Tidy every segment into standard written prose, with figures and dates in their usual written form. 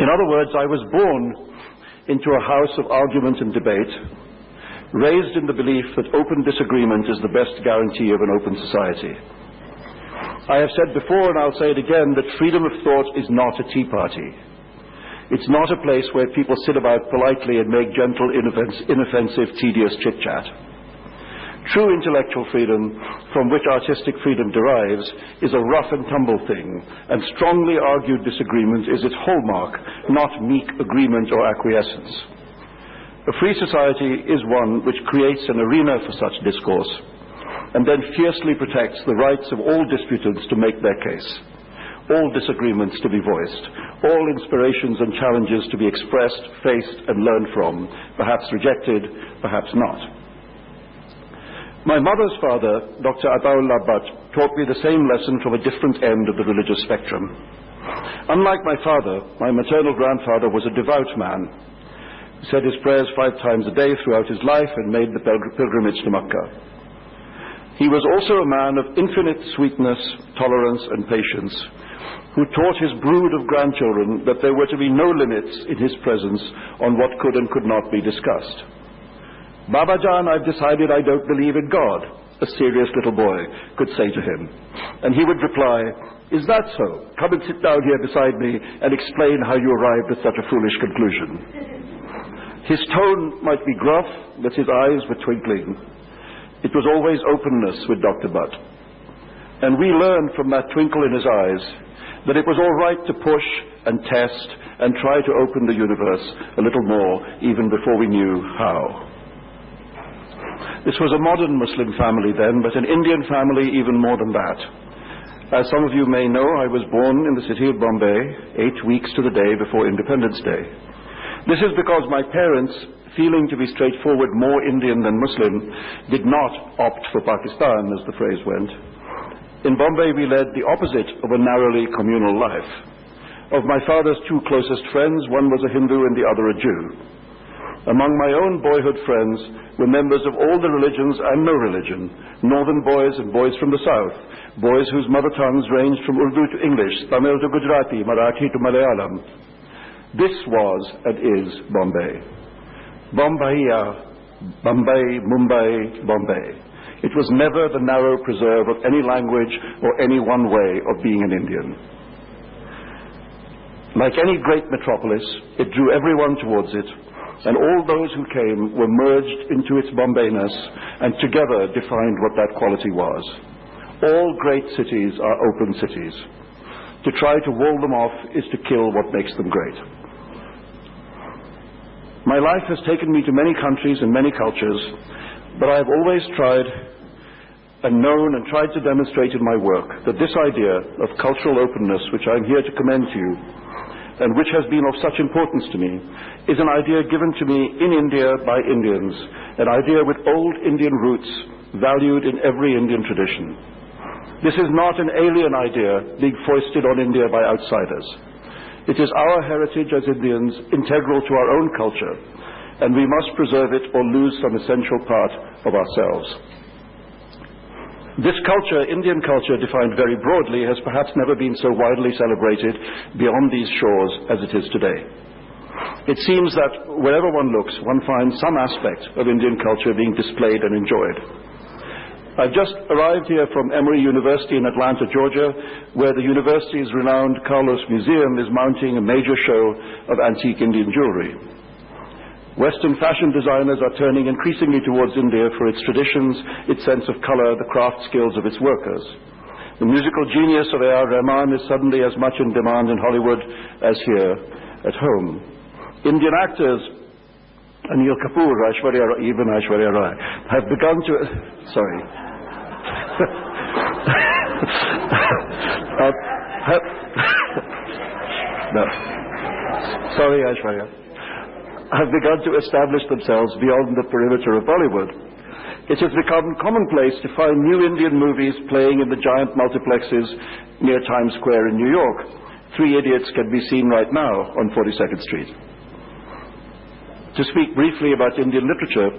In other words, I was born into a house of argument and debate, raised in the belief that open disagreement is the best guarantee of an open society. I have said before, and I'll say it again, that freedom of thought is not a tea party. It's not a place where people sit about politely and make gentle, inoffensive, tedious chit-chat. True intellectual freedom, from which artistic freedom derives, is a rough and tumble thing, and strongly argued disagreement is its hallmark, not meek agreement or acquiescence. A free society is one which creates an arena for such discourse, and then fiercely protects the rights of all disputants to make their case, all disagreements to be voiced, all inspirations and challenges to be expressed, faced, and learned from, perhaps rejected, perhaps not. My mother's father, Dr. Ataullah Bhatt, taught me the same lesson from a different end of the religious spectrum. Unlike my father, my maternal grandfather was a devout man who said his prayers 5 times a day throughout his life and made the pilgrimage to Makkah. He was also a man of infinite sweetness, tolerance, and patience, who taught his brood of grandchildren that there were to be no limits in his presence on what could and could not be discussed. "Baba Jan, I've decided I don't believe in God," a serious little boy could say to him. And he would reply, "Is that so? Come and sit down here beside me and explain how you arrived at such a foolish conclusion." His tone might be gruff, but his eyes were twinkling. It was always openness with Dr. Bhatt. And we learned from that twinkle in his eyes that it was all right to push and test and try to open the universe a little more even before we knew how. This was a modern Muslim family then, but an Indian family even more than that. As some of you may know, I was born in the city of Bombay 8 weeks to the day before Independence Day. This is because my parents, feeling to be straightforward more Indian than Muslim, did not opt for Pakistan, as the phrase went. In Bombay we led the opposite of a narrowly communal life. Of my father's 2 closest friends, one was a Hindu and the other a Jew. Among my own boyhood friends were members of all the religions and no religion, northern boys and boys from the south, boys whose mother tongues ranged from Urdu to English, Tamil to Gujarati, Marathi to Malayalam. This was and is Bombay. Bombay, Mumbai, Bombay. It was never the narrow preserve of any language or any one way of being an Indian. Like any great metropolis, it drew everyone towards it, and all those who came were merged into its Bombayness and together defined what that quality was. All great cities are open cities. To try to wall them off is to kill what makes them great. My life has taken me to many countries and many cultures, but I have always tried and known and tried to demonstrate in my work that this idea of cultural openness, which I am here to commend to you, and which has been of such importance to me, is an idea given to me in India by Indians, an idea with old Indian roots valued in every Indian tradition. This is not an alien idea being foisted on India by outsiders. It is our heritage as Indians, integral to our own culture, and we must preserve it or lose some essential part of ourselves. This culture, Indian culture, defined very broadly, has perhaps never been so widely celebrated beyond these shores as it is today. It seems that wherever one looks, one finds some aspect of Indian culture being displayed and enjoyed. I've just arrived here from Emory University in Atlanta, Georgia, where the university's renowned Carlos Museum is mounting a major show of antique Indian jewelry. Western fashion designers are turning increasingly towards India for its traditions, its sense of color, the craft skills of its workers. The musical genius of A.R. Rahman is suddenly as much in demand in Hollywood as here at home. Indian actors, Anil Kapoor, even Aishwarya Rai, have begun to... Sorry. No. Sorry, Aishwarya. Have begun to establish themselves beyond the perimeter of Bollywood. It has become commonplace to find new Indian movies playing in the giant multiplexes near Times Square in New York. 3 Idiots can be seen right now on 42nd Street. To speak briefly about Indian literature,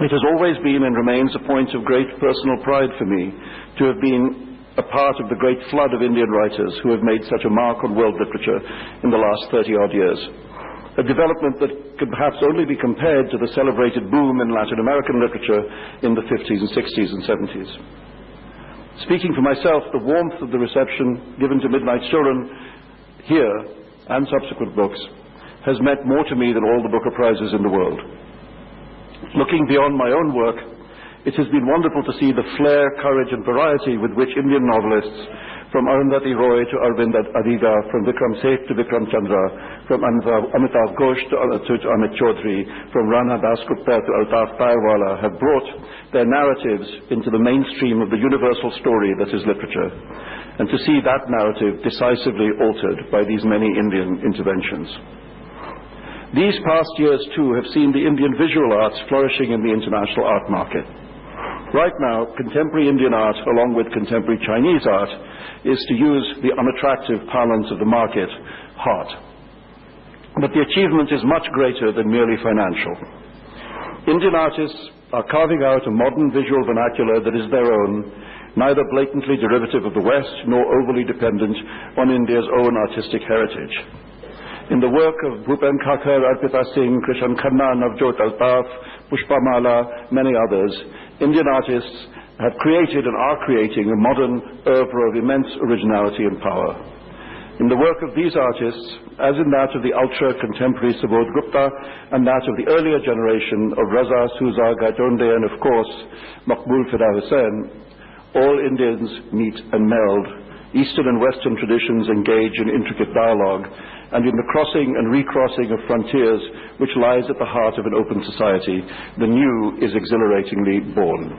it has always been and remains a point of great personal pride for me to have been a part of the great flood of Indian writers who have made such a mark on world literature in the last 30-odd years, a development that can perhaps only be compared to the celebrated boom in Latin American literature in the 50s and 60s and 70s. Speaking for myself, the warmth of the reception given to Midnight's Children here and subsequent books has meant more to me than all the Booker Prizes in the world. Looking beyond my own work, it has been wonderful to see the flair, courage and variety with which Indian novelists, from Arundhati Roy to Arvind Adiga, from Vikram Seth to Vikram Chandra, from Amitav Ghosh to Amit Chaudhary, from Rana Dasgupta to Altaf Tayarwala, have brought their narratives into the mainstream of the universal story that is literature, and to see that narrative decisively altered by these many Indian interventions. These past years, too, have seen the Indian visual arts flourishing in the international art market. Right now, contemporary Indian art, along with contemporary Chinese art, is, to use the unattractive parlance of the market, hot. But the achievement is much greater than merely financial. Indian artists are carving out a modern visual vernacular that is their own, neither blatantly derivative of the West nor overly dependent on India's own artistic heritage. In the work of Bhupen Khakar, Arpita Singh, Krishan Khanna, Navjot Altaf, Pushpa Mala, many others, Indian artists have created and are creating a modern oeuvre of immense originality and power. In the work of these artists, as in that of the ultra-contemporary Subodh Gupta and that of the earlier generation of Raza, Souza, Gaitonde and, of course, Maqbool Fida Hussain, all Indians meet and meld. Eastern and Western traditions engage in intricate dialogue, and in the crossing and recrossing of frontiers which lies at the heart of an open society, the new is exhilaratingly born.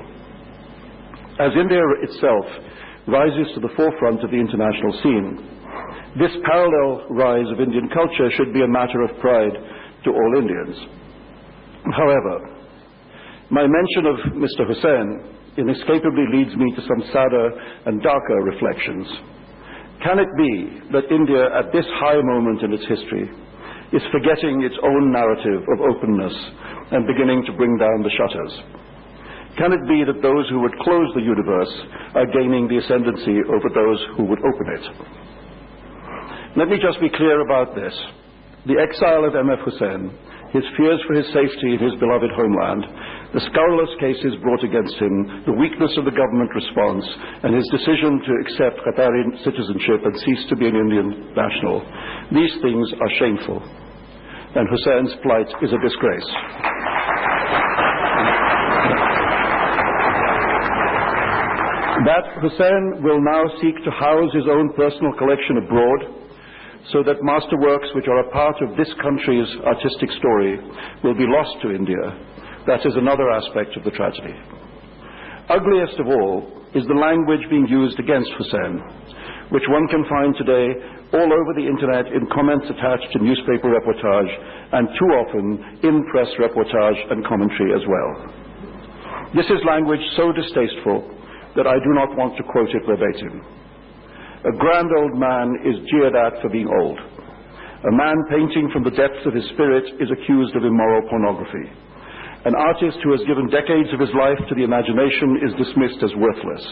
As India itself rises to the forefront of the international scene, this parallel rise of Indian culture should be a matter of pride to all Indians. However, my mention of Mr. Hussain inescapably leads me to some sadder and darker reflections. Can it be that India, at this high moment in its history, is forgetting its own narrative of openness and beginning to bring down the shutters? Can it be that those who would close the universe are gaining the ascendancy over those who would open it? Let me just be clear about this. The exile of M.F. Hussain, his fears for his safety in his beloved homeland, the scurrilous cases brought against him, the weakness of the government response, and his decision to accept Qatari citizenship and cease to be an Indian national, these things are shameful, and Hussein's plight is a disgrace. That Hussain will now seek to house his own personal collection abroad, so that masterworks which are a part of this country's artistic story will be lost to India. That is another aspect of the tragedy. Ugliest of all is the language being used against Hussain, which one can find today all over the internet in comments attached to newspaper reportage and too often in press reportage and commentary as well. This is language so distasteful that I do not want to quote it verbatim. A grand old man is jeered at for being old. A man painting from the depths of his spirit is accused of immoral pornography. An artist who has given decades of his life to the imagination is dismissed as worthless.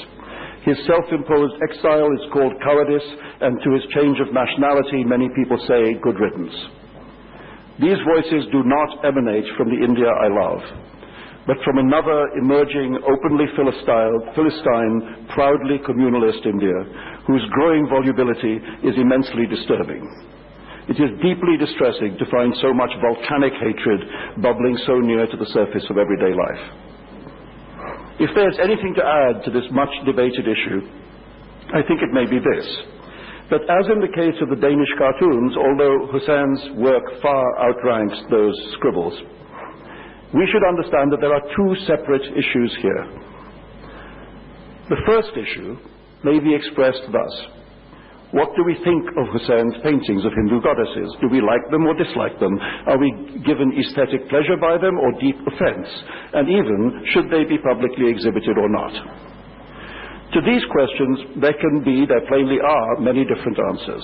His self-imposed exile is called cowardice, and to his change of nationality, many people say good riddance. These voices do not emanate from the India I love, but from another emerging, openly Philistine, proudly communalist India, whose growing volubility is immensely disturbing. It is deeply distressing to find so much volcanic hatred bubbling so near to the surface of everyday life. If there's anything to add to this much debated issue, I think it may be this, that as in the case of the Danish cartoons, although Hussein's work far outranks those scribbles, we should understand that there are two separate issues here. The first issue may be expressed thus: what do we think of Hussein's paintings of Hindu goddesses? Do we like them or dislike them? Are we given aesthetic pleasure by them or deep offense? And even, should they be publicly exhibited or not? To these questions, there plainly are many different answers.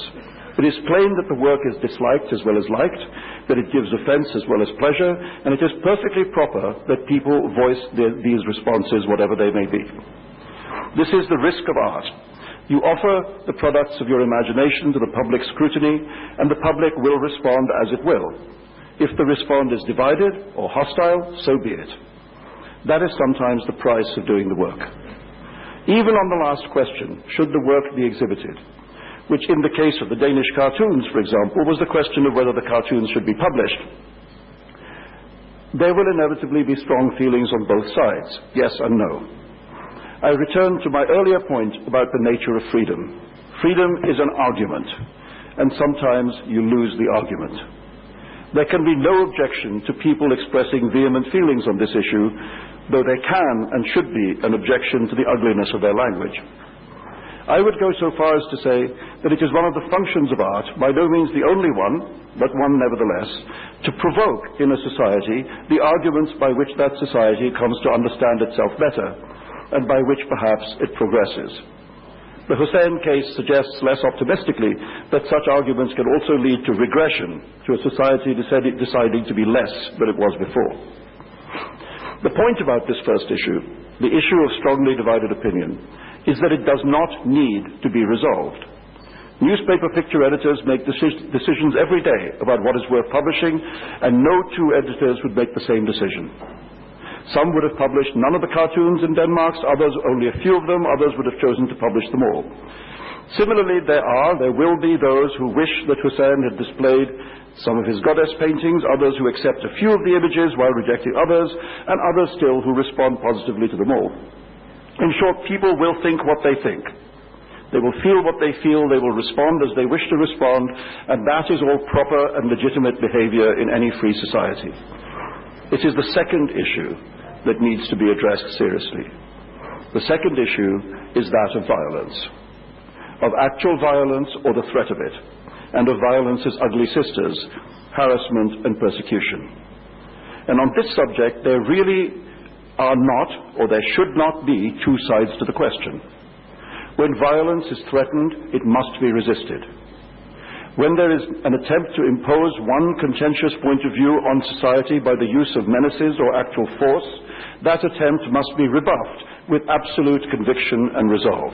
It is plain that the work is disliked as well as liked, that it gives offense as well as pleasure, and it is perfectly proper that people voice these responses, whatever they may be. This is the risk of art, You offer the products of your imagination to the public scrutiny, and the public will respond as it will. If the response is divided or hostile, so be it. That is sometimes the price of doing the work. Even on the last question, should the work be exhibited, which in the case of the Danish cartoons, for example, was the question of whether the cartoons should be published, there will inevitably be strong feelings on both sides, yes and no. I return to my earlier point about the nature of freedom. Freedom is an argument, and sometimes you lose the argument. There can be no objection to people expressing vehement feelings on this issue, though there can and should be an objection to the ugliness of their language. I would go so far as to say that it is one of the functions of art, by no means the only one, but one nevertheless, to provoke in a society the arguments by which that society comes to understand itself better, and by which perhaps it progresses. The Hussein case suggests less optimistically that such arguments can also lead to regression, to a society deciding to be less than it was before. The point about this first issue, the issue of strongly divided opinion, is that it does not need to be resolved. Newspaper picture editors make decisions every day about what is worth publishing, and no two editors would make the same decision. Some would have published none of the cartoons in Denmark, others only a few of them, others would have chosen to publish them all. Similarly, there will be those who wish that Hussein had displayed some of his goddess paintings, others who accept a few of the images while rejecting others, and others still who respond positively to them all. In short, people will think what they think. They will feel what they feel, they will respond as they wish to respond, and that is all proper and legitimate behavior in any free society. It is the second issue that needs to be addressed seriously. The second issue is that of violence, of actual violence or the threat of it, and of violence's ugly sisters, harassment and persecution. And on this subject, there really are not, or there should not be, two sides to the question. When violence is threatened, it must be resisted. When there is an attempt to impose one contentious point of view on society by the use of menaces or actual force, that attempt must be rebuffed with absolute conviction and resolve.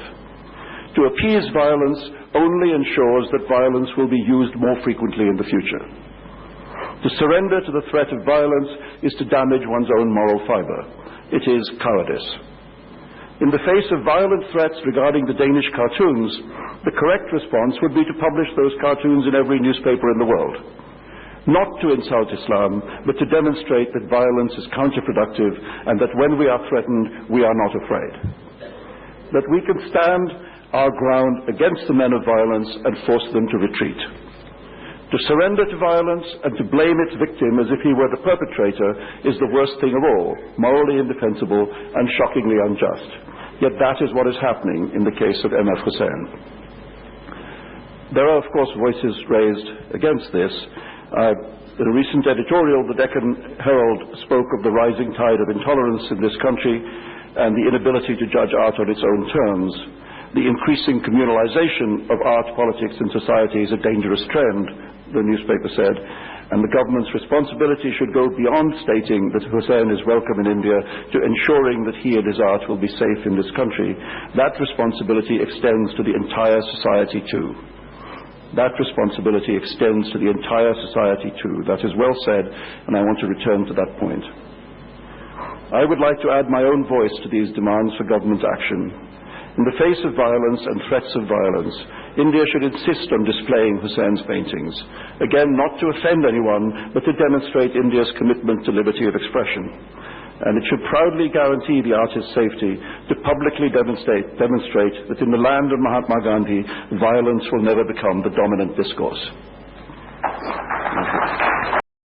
To appease violence only ensures that violence will be used more frequently in the future. To surrender to the threat of violence is to damage one's own moral fiber. It is cowardice. In the face of violent threats regarding the Danish cartoons, the correct response would be to publish those cartoons in every newspaper in the world. Not to insult Islam, but to demonstrate that violence is counterproductive and that when we are threatened, we are not afraid. That we can stand our ground against the men of violence and force them to retreat. To surrender to violence and to blame its victim as if he were the perpetrator is the worst thing of all, morally indefensible and shockingly unjust. Yet that is what is happening in the case of M.F. Hussein. There are, of course, voices raised against this. In a recent editorial, the Deccan Herald spoke of the rising tide of intolerance in this country and the inability to judge art on its own terms. The increasing communalization of art, politics, and society is a dangerous trend, the newspaper said, and the government's responsibility should go beyond stating that Hussein is welcome in India to ensuring that he and his art will be safe in this country. That responsibility extends to the entire society too. That responsibility extends to the entire society too. That is well said, and I want to return to that point. I would like to add my own voice to these demands for government action. In the face of violence and threats of violence, India should insist on displaying Hussein's paintings. Again, not to offend anyone, but to demonstrate India's commitment to liberty of expression. And it should proudly guarantee the artist's safety to publicly demonstrate that in the land of Mahatma Gandhi, violence will never become the dominant discourse.